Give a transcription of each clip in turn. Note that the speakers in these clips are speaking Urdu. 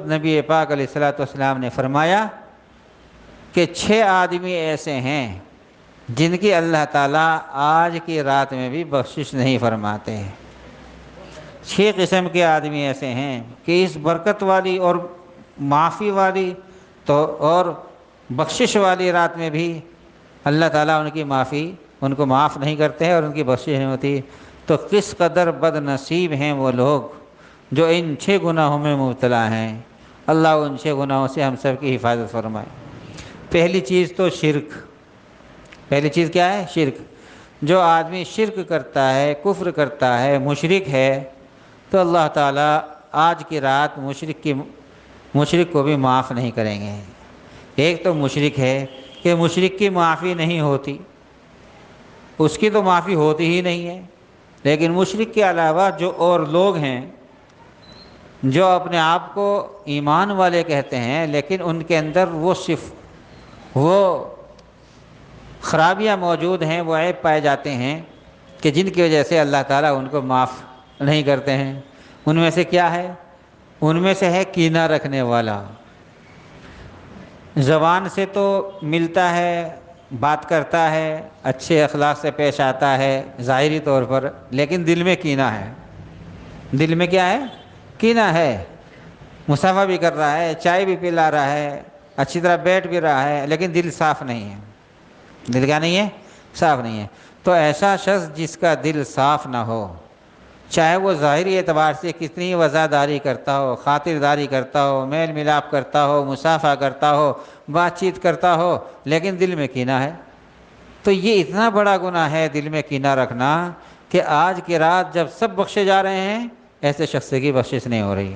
نبی پاک علیہ الصلوۃ والسلام نے فرمایا کہ 6 آدمی ایسے ہیں جن کی اللہ تعالیٰ آج کی رات میں بھی بخشش نہیں فرماتے۔ 6 قسم کے آدمی ایسے ہیں کہ اس برکت والی اور معافی والی تو اور بخشش والی رات میں بھی اللہ تعالیٰ ان کو معاف نہیں کرتے ہیں اور ان کی بخشش نہیں ہوتی۔ تو کس قدر بد نصیب ہیں وہ لوگ جو ان 6 گناہوں میں مبتلا ہیں۔ اللہ ان 6 گناہوں سے ہم سب کی حفاظت فرمائے۔ پہلی چیز تو شرک۔ پہلی چیز کیا ہے؟ شرک۔ جو آدمی شرک کرتا ہے، کفر کرتا ہے، مشرک ہے، تو اللہ تعالیٰ آج کی رات مشرک کو بھی معاف نہیں کریں گے۔ ایک تو مشرک ہے کہ مشرک کی معافی نہیں ہوتی، اس کی تو معافی ہوتی ہی نہیں ہے۔ لیکن مشرک کے علاوہ جو اور لوگ ہیں جو اپنے آپ کو ایمان والے کہتے ہیں لیکن ان کے اندر وہ خرابیاں موجود ہیں، وہ عیب پائے جاتے ہیں کہ جن کی وجہ سے اللہ تعالیٰ ان کو معاف نہیں کرتے ہیں۔ ان میں سے کیا ہے؟ ان میں سے ہے کینہ رکھنے والا۔ زبان سے تو ملتا ہے، بات کرتا ہے، اچھے اخلاق سے پیش آتا ہے ظاہری طور پر، لیکن دل میں کینہ ہے۔ دل میں کیا ہے؟ کینہ ہے۔ مصافحہ بھی کر رہا ہے، چائے بھی پلا رہا ہے، اچھی طرح بیٹھ بھی رہا ہے، لیکن دل صاف نہیں ہے۔ دل کیا نہیں ہے؟ صاف نہیں ہے۔ تو ایسا شخص جس کا دل صاف نہ ہو، چاہے وہ ظاہری اعتبار سے کتنی وفاداری کرتا ہو، خاطرداری کرتا ہو، میل ملاپ کرتا ہو، مصافحہ کرتا ہو، بات چیت کرتا ہو، لیکن دل میں کینہ ہے، تو یہ اتنا بڑا گناہ ہے دل میں کینہ رکھنا کہ آج کی رات جب سب بخشے جا رہے ہیں ایسے شخص کی بخشش نہیں ہو رہی۔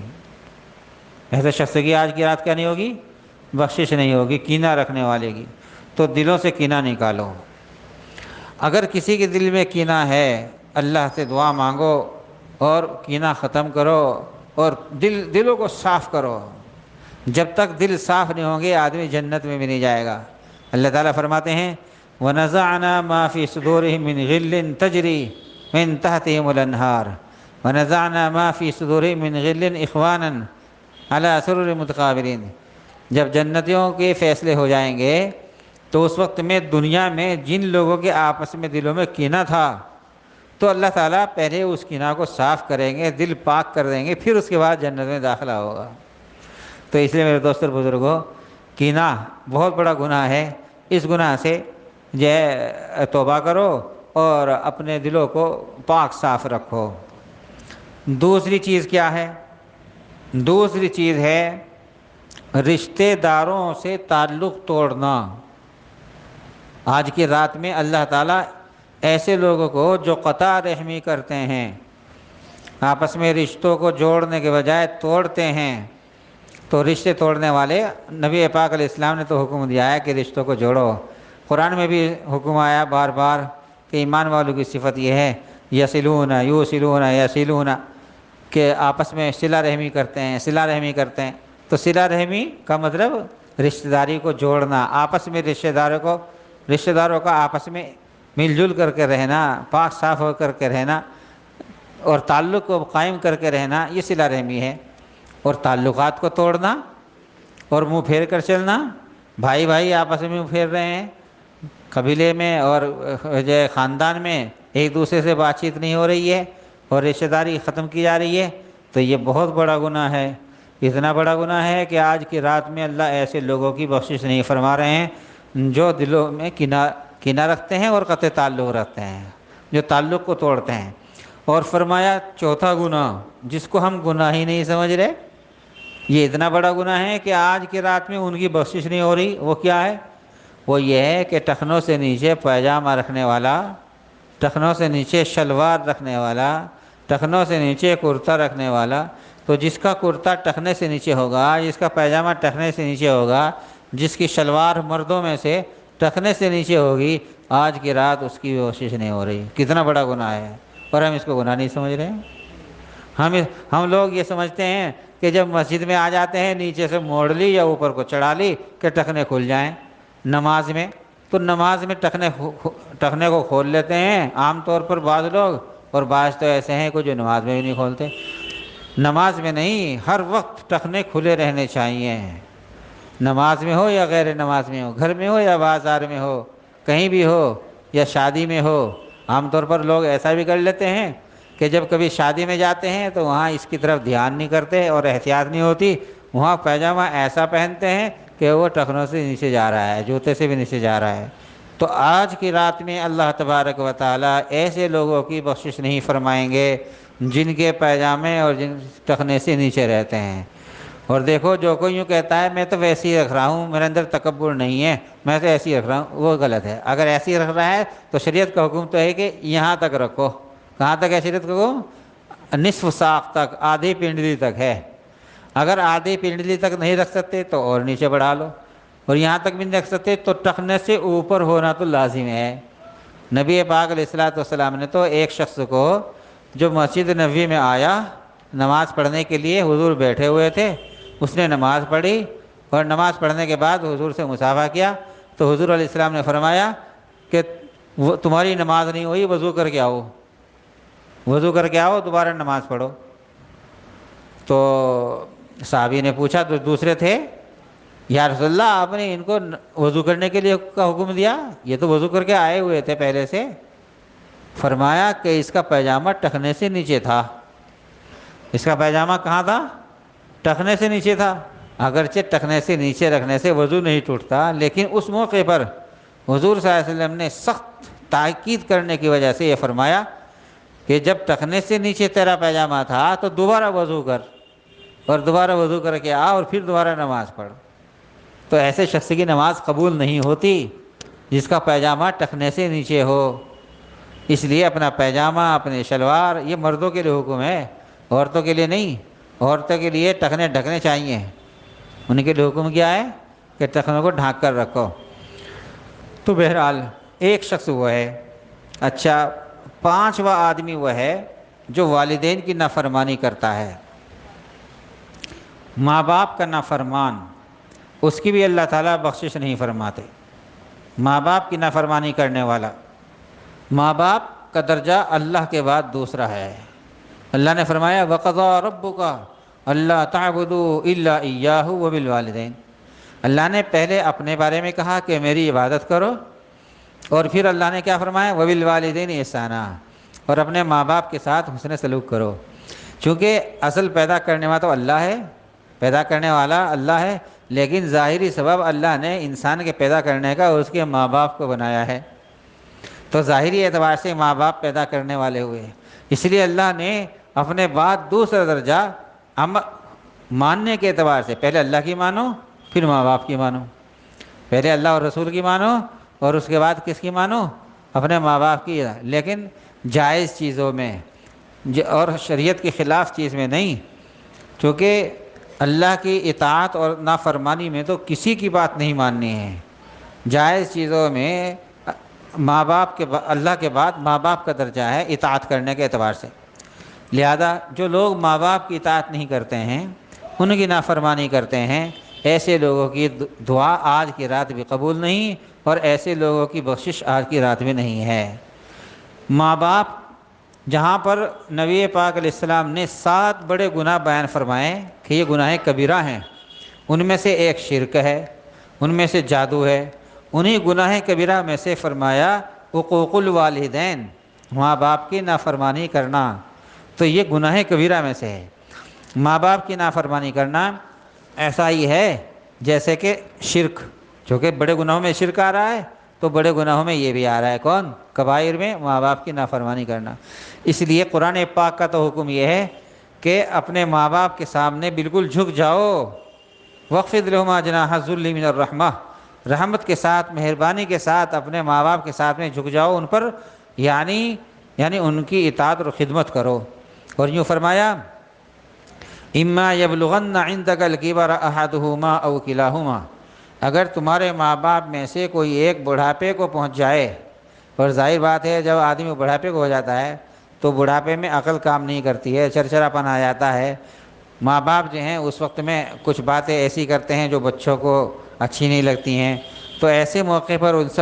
ایسے شخص کی آج کی رات کیا نہیں ہوگی؟ بخشش نہیں ہوگی، کینہ رکھنے والے کی۔ تو دلوں سے کینہ نکالو۔ اگر کسی کے دل میں کینہ ہے، اللہ سے دعا مانگو اور کینہ ختم کرو اور دلوں کو صاف کرو۔ جب تک دل صاف نہیں ہوں گے آدمی جنت میں بھی نہیں جائے گا۔ اللہ تعالیٰ فرماتے ہیں وَنَزَعْنَا مَا فِي صُدُورِهِم مِّن غِلٍّ تَجْرِي مِن تَحْتِهِمُ الْأَنْهَارُ وَنَزَعْنَا مَا فِي صُدُورِهِم مِّن غِلٍّ إِخْوَانًا عَلَىٰ سُرُرٍ مُتَقَابِلِينَ۔ جب جنتیوں کے فیصلے ہو جائیں گے تو اس وقت میں دنیا میں جن لوگوں کے آپس میں دلوں میں کینہ تھا تو اللہ تعالیٰ پہلے اس کینہ کو صاف کریں گے، دل پاک کر دیں گے، پھر اس کے بعد جنت میں داخلہ ہوگا۔ تو اس لیے میرے دوست اور بزرگوں، کینہ بہت بڑا گناہ ہے۔ اس گناہ سے توبہ کرو اور اپنے دلوں کو پاک صاف رکھو۔ دوسری چیز کیا ہے؟ دوسری چیز ہے رشتہ داروں سے تعلق توڑنا۔ آج کی رات میں اللہ تعالیٰ ایسے لوگوں کو جو قطع رحمی کرتے ہیں، آپس میں رشتوں کو جوڑنے کے بجائے توڑتے ہیں، تو رشتے توڑنے والے نبی پاک علیہ السلام نے تو حکم دیا ہے کہ رشتوں کو جوڑو۔ قرآن میں بھی حکم آیا بار بار کہ ایمان والوں کی صفت یہ ہے یصلون یوصلون یصلون، کہ آپس میں صلہ رحمی کرتے ہیں، صلہ رحمی کرتے ہیں۔ تو صلہ رحمی کا مطلب رشتہ داری کو جوڑنا، آپس میں رشتہ داروں کا آپس میں مل جل کر کے رہنا، پاک صاف ہو کر کے رہنا اور تعلق کو قائم کر کے رہنا، یہ صلہ رحمی ہے۔ اور تعلقات کو توڑنا اور منہ پھیر کر چلنا، بھائی بھائی آپس میں منہ پھیر رہے ہیں، قبیلے میں اور خاندان میں ایک دوسرے سے بات چیت نہیں ہو رہی ہے اور رشتہ داری ختم کی جا رہی ہے، تو یہ بہت بڑا گناہ ہے۔ اتنا بڑا گناہ ہے کہ آج کی رات میں اللہ ایسے لوگوں کی بخشش نہیں فرما رہے ہیں جو دلوں میں کینہ رکھتے ہیں اور قطع تعلق رکھتے ہیں، جو تعلق کو توڑتے ہیں۔ اور فرمایا چوتھا گناہ جس کو ہم گناہ ہی نہیں سمجھ رہے، یہ اتنا بڑا گناہ ہے کہ آج کی رات میں ان کی بخشش نہیں ہو رہی۔ وہ کیا ہے؟ وہ یہ ہے کہ ٹخنوں سے نیچے پائجامہ رکھنے والا، ٹخنوں سے نیچے شلوار رکھنے والا، ٹخنوں سے نیچے کرتا رکھنے والا۔ تو جس کا کرتا ٹخنے سے نیچے ہوگا، جس کا پائجامہ ٹخنے سے نیچے ہوگا، جس کی شلوار مردوں میں سے ٹخنے سے نیچے ہوگی، آج کی رات اس کی بخشش نہیں ہو رہی۔ کتنا بڑا گناہ ہے، اور ہم اس کو گناہ نہیں سمجھ رہے ہیں۔ ہم لوگ یہ سمجھتے ہیں کہ جب مسجد میں آ جاتے ہیں نیچے سے موڑ لی یا اوپر کو چڑھا لی کہ ٹخنے کھل جائیں۔ نماز میں تو نماز میں ٹخنے کو کھول لیتے ہیں عام طور پر بعض لوگ، اور بعض تو ایسے ہیں کہ جو نماز میں بھی نہیں کھولتے۔ نماز میں نہیں، ہر وقت ٹخنے کھلے رہنے چاہیے، نماز میں ہو یا غیر نماز میں ہو، گھر میں ہو یا بازار میں ہو، کہیں بھی ہو یا شادی میں ہو۔ عام طور پر لوگ ایسا بھی کر لیتے ہیں کہ جب کبھی شادی میں جاتے ہیں تو وہاں اس کی طرف دھیان نہیں کرتے اور احتیاط نہیں ہوتی، وہاں پائجامہ ایسا پہنتے ہیں کہ وہ ٹخنوں سے نیچے جا رہا ہے، جوتے سے بھی نیچے جا رہا ہے۔ تو آج کی رات میں اللہ تبارک و تعالیٰ ایسے لوگوں کی بخشش نہیں فرمائیں گے جن کے پائجامے اور جن ٹخنے سے نیچے رہتے ہیں۔ اور دیکھو، جو کوئی یوں کہتا ہے میں تو ویسے ہی رکھ رہا ہوں، میرے اندر تکبر نہیں ہے، میں تو ایسے ہی رکھ رہا ہوں، وہ غلط ہے۔ اگر ایسے ہی رکھ رہا ہے تو شریعت کا حکم تو ہے کہ یہاں تک رکھو۔ کہاں تک ہے شریعت کا حکم؟ نصف ساق تک، آدھی پنڈلی تک ہے۔ اگر آدھی پنڈلی تک نہیں رکھ سکتے تو اور نیچے بڑھا لو، اور یہاں تک بھی نہیں رکھ سکتے تو ٹخنے سے اوپر ہونا تو لازم ہے۔ نبی پاک علیہ الصلوۃ والسلام نے تو ایک شخص کو جو مسجد نبوی میں آیا نماز پڑھنے کے لیے، حضور بیٹھے ہوئے تھے، اس نے نماز پڑھی اور نماز پڑھنے کے بعد حضور سے مصافحہ کیا تو حضور علیہ السلام نے فرمایا کہ تمہاری نماز نہیں ہوئی، وضو کر کے آؤ، وضو کر کے آؤ، دوبارہ نماز پڑھو۔ تو صحابی نے پوچھا، تو دوسرے تھے، یا رسول اللہ آپ نے ان کو وضو کرنے کے لیے کا حکم دیا، یہ تو وضو کر کے آئے ہوئے تھے پہلے سے۔ فرمایا کہ اس کا پائجامہ ٹخنے سے نیچے تھا۔ اس کا پائجامہ کہاں تھا؟ ٹخنے سے نیچے تھا۔ اگرچہ ٹخنے سے نیچے رکھنے سے وضو نہیں ٹوٹتا، لیکن اس موقع پر حضور صلی اللہ علیہ وسلم نے سخت تاکید کرنے کی وجہ سے یہ فرمایا کہ جب ٹخنے سے نیچے تیرا پائجامہ تھا تو دوبارہ وضو کر، اور دوبارہ وضو کر کے آ اور پھر دوبارہ نماز پڑھ۔ تو ایسے شخص کی نماز قبول نہیں ہوتی جس کا پائجامہ ٹخنے سے نیچے ہو۔ اس لیے اپنا پائجامہ، اپنے شلوار، یہ مردوں کے لیے حکم ہے، عورتوں کے لیے نہیں۔ عورتوں کے لیے ٹخنے ڈھکنے چاہیے، ان کے لیے حکم کیا ہے کہ ٹخنوں کو ڈھانک کر رکھو۔ تو بہرحال ایک شخص وہ ہے۔ اچھا، پانچواں آدمی وہ ہے جو والدین کی نافرمانی کرتا ہے، ماں باپ کا نافرمان، اس کی بھی اللہ تعالیٰ بخشش نہیں فرماتے۔ ماں باپ کی نافرمانی کرنے والا، ماں باپ کا درجہ اللہ کے بعد دوسرا ہے۔ اللہ نے فرمایا وَقَضَىٰ رَبُّكَ أَلَّا تَعْبُدُوا إِلَّا إِيَّاهُ وَبِالْوَالِدَيْنِ۔ اللہ نے پہلے اپنے بارے میں کہا کہ میری عبادت کرو، اور پھر اللہ نے کیا فرمایا؟ وَبِالْوَالِدَيْنِ إِحْسَانًا، اور اپنے ماں باپ کے ساتھ حسن سلوک کرو۔ چونکہ اصل پیدا کرنے والا تو اللہ ہے، پیدا کرنے والا اللہ ہے، لیکن ظاہری سبب اللہ نے انسان کے پیدا کرنے کا اس کے ماں باپ کو بنایا ہے، تو ظاہری اعتبار سے ماں باپ پیدا کرنے والے ہوئے۔ اس لیے اللہ نے اپنے بعد دوسرا درجہ ماننے کے اعتبار سے، پہلے اللہ کی مانو پھر ماں باپ کی مانو، پہلے اللہ اور رسول کی مانو اور اس کے بعد کس کی مانو؟ اپنے ماں باپ کی۔ لیکن جائز چیزوں میں اور شریعت کے خلاف چیز میں نہیں، چونکہ اللہ کی اطاعت اور نافرمانی میں تو کسی کی بات نہیں ماننی ہے۔ جائز چیزوں میں ماں باپ کے اللہ کے بعد ماں باپ کا درجہ ہے اطاعت کرنے کے اعتبار سے۔ لہذا جو لوگ ماں باپ کی اطاعت نہیں کرتے ہیں، ان کی نافرمانی کرتے ہیں، ایسے لوگوں کی دعا آج کی رات بھی قبول نہیں، اور ایسے لوگوں کی بخشش آج کی رات میں نہیں ہے۔ ماں باپ، جہاں پر نبی پاک علیہ السلام نے 7 بڑے گناہ بیان فرمائے کہ یہ گناہ کبیرہ ہیں، ان میں سے ایک شرک ہے، ان میں سے جادو ہے، انہی گناہ کبیرہ میں سے فرمایا حقوق الوالدین، ماں باپ کی نافرمانی کرنا، تو یہ گناہ کبیرہ میں سے ہے۔ ماں باپ کی نافرمانی کرنا ایسا ہی ہے جیسے کہ شرک، چونکہ بڑے گناہوں میں شرک آ رہا ہے تو بڑے گناہوں میں یہ بھی آ رہا ہے، کون؟ کبائر میں ماں باپ کی نافرمانی کرنا۔ اس لیے قرآن پاک کا تو حکم یہ ہے کہ اپنے ماں باپ کے سامنے بالکل جھک جاؤ، وَاخْفِضْ لَهُمَا جَنَاحَ الذُّلِّ مِنَ الرَّحْمَةِ، رحمت کے ساتھ، مہربانی کے ساتھ اپنے ماں باپ کے ساتھ میں جھک جاؤ، ان پر یعنی ان کی اطاعت اور خدمت کرو۔ اور یوں فرمایا اِمَّا يَبْلُغَنَّ عِندَكَ الْكِبَرَ أَحَدُهُمَا أَوْ كِلَاهُمَا، اگر تمہارے ماں باپ میں سے کوئی ایک بڑھاپے کو پہنچ جائے، اور ظاہر بات ہے جب آدمی بڑھاپے کو ہو جاتا ہے تو بڑھاپے میں عقل کام نہیں کرتی ہے، چرچرا پن آ جاتا ہے۔ ماں باپ جو ہیں اس وقت میں کچھ باتیں ایسی کرتے ہیں جو بچوں کو اچھی نہیں لگتی ہیں، تو ایسے موقع پر ان سب